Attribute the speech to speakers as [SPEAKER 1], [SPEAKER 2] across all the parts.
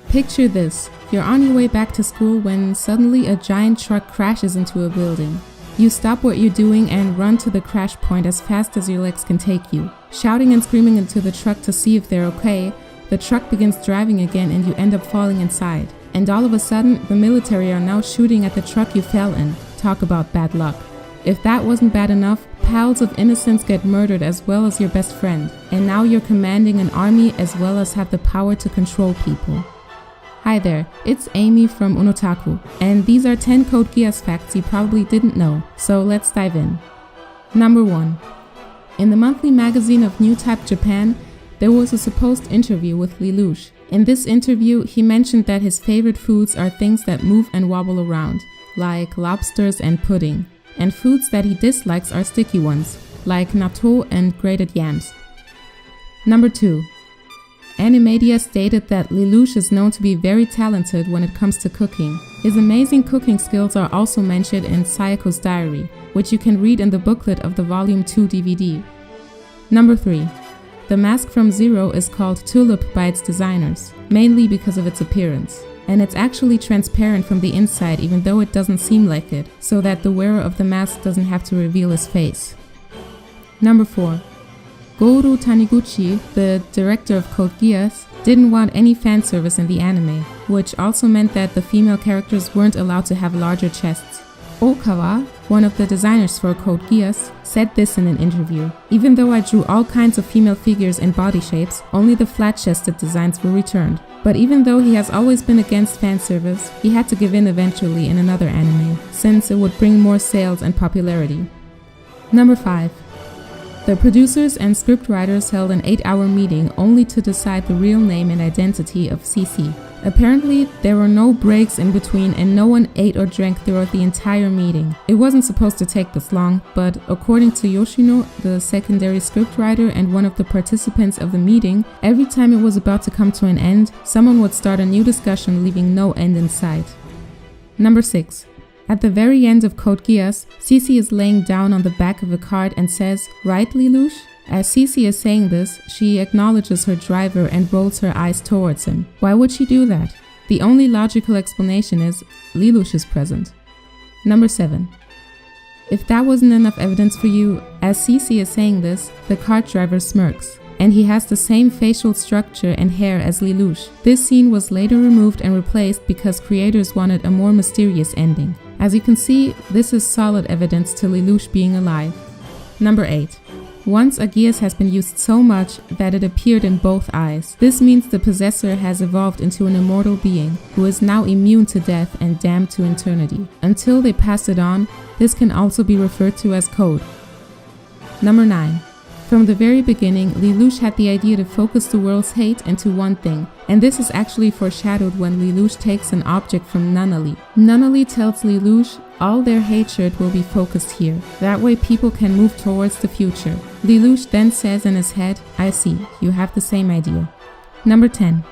[SPEAKER 1] Picture this. You're on your way back to school when suddenly a giant truck crashes into a building. You stop what you're doing and run to the crash point as fast as your legs can take you. Shouting and screaming into the truck to see if they're okay, the truck begins driving again and you end up falling inside. And all of a sudden, the military are now shooting at the truck you fell in. Talk about bad luck. If that wasn't bad enough, pals of innocence get murdered as well as your best friend. And now you're commanding an army as well as have the power to control people. Hi there, it's Amy from Unotaku, and these are 10 Code Geass facts you probably didn't know, so let's dive in. Number 1. In the monthly magazine of New Type Japan, there was a supposed interview with Lelouch. In this interview, he mentioned that his favorite foods are things that move and wobble around, like lobsters and pudding, and foods that he dislikes are sticky ones, like natto and grated yams. Number 2. Animedia stated that Lelouch is known to be very talented when it comes to cooking. His amazing cooking skills are also mentioned in Sayako's diary, which you can read in the booklet of the Volume 2 DVD. Number 3. The mask from Zero is called Tulip by its designers, mainly because of its appearance. And it's actually transparent from the inside even though it doesn't seem like it, so that the wearer of the mask doesn't have to reveal his face. Number 4. Goro Taniguchi, the director of Code Geass, didn't want any fan service in the anime, which also meant that the female characters weren't allowed to have larger chests. Okawa, one of the designers for Code Geass, said this in an interview. Even though I drew all kinds of female figures in body shapes, only the flat-chested designs were returned. But even though he has always been against fan service, he had to give in eventually in another anime, since it would bring more sales and popularity. Number 5. The producers and scriptwriters held an 8-hour meeting only to decide the real name and identity of CC. Apparently, there were no breaks in between and no one ate or drank throughout the entire meeting. It wasn't supposed to take this long, but according to Yoshino, the secondary scriptwriter and one of the participants of the meeting, every time it was about to come to an end, someone would start a new discussion leaving no end in sight. Number 6. At the very end of Code Geass, Cece is laying down on the back of a cart and says, "Right, Lelouch?" As Cece is saying this, she acknowledges her driver and rolls her eyes towards him. Why would she do that? The only logical explanation is Lelouch is present. Number 7. If that wasn't enough evidence for you, as Cece is saying this, the cart driver smirks. And he has the same facial structure and hair as Lelouch. This scene was later removed and replaced because creators wanted a more mysterious ending. As you can see, this is solid evidence to Lelouch being alive. Number 8. Once a Geass has been used so much that it appeared in both eyes. This means the possessor has evolved into an immortal being who is now immune to death and damned to eternity. Until they pass it on, this can also be referred to as code. Number 9. From the very beginning, Lelouch had the idea to focus the world's hate into one thing, and this is actually foreshadowed when Lelouch takes an object from Nunnally. Nunnally tells Lelouch all their hatred will be focused here, that way people can move towards the future. Lelouch then says in his head, "I see, you have the same idea." Number 10.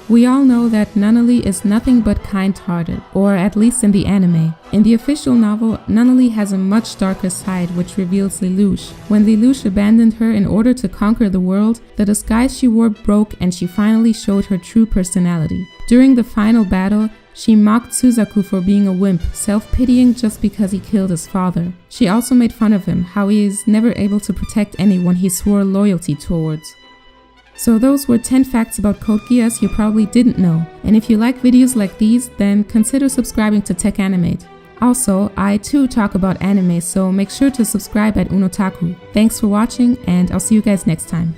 [SPEAKER 1] We all know that Nunnally is nothing but kind-hearted, or at least in the anime. In the official novel, Nunnally has a much darker side which reveals Lelouch. When Lelouch abandoned her in order to conquer the world, the disguise she wore broke and she finally showed her true personality. During the final battle, she mocked Suzaku for being a wimp, self-pitying just because he killed his father. She also made fun of him, how he is never able to protect anyone he swore loyalty towards. So those were 10 facts about Code Geass you probably didn't know, and if you like videos like these, then consider subscribing to Tech Animate. Also, I too talk about anime, so make sure to subscribe at Unotaku. Thanks for watching, and I'll see you guys next time.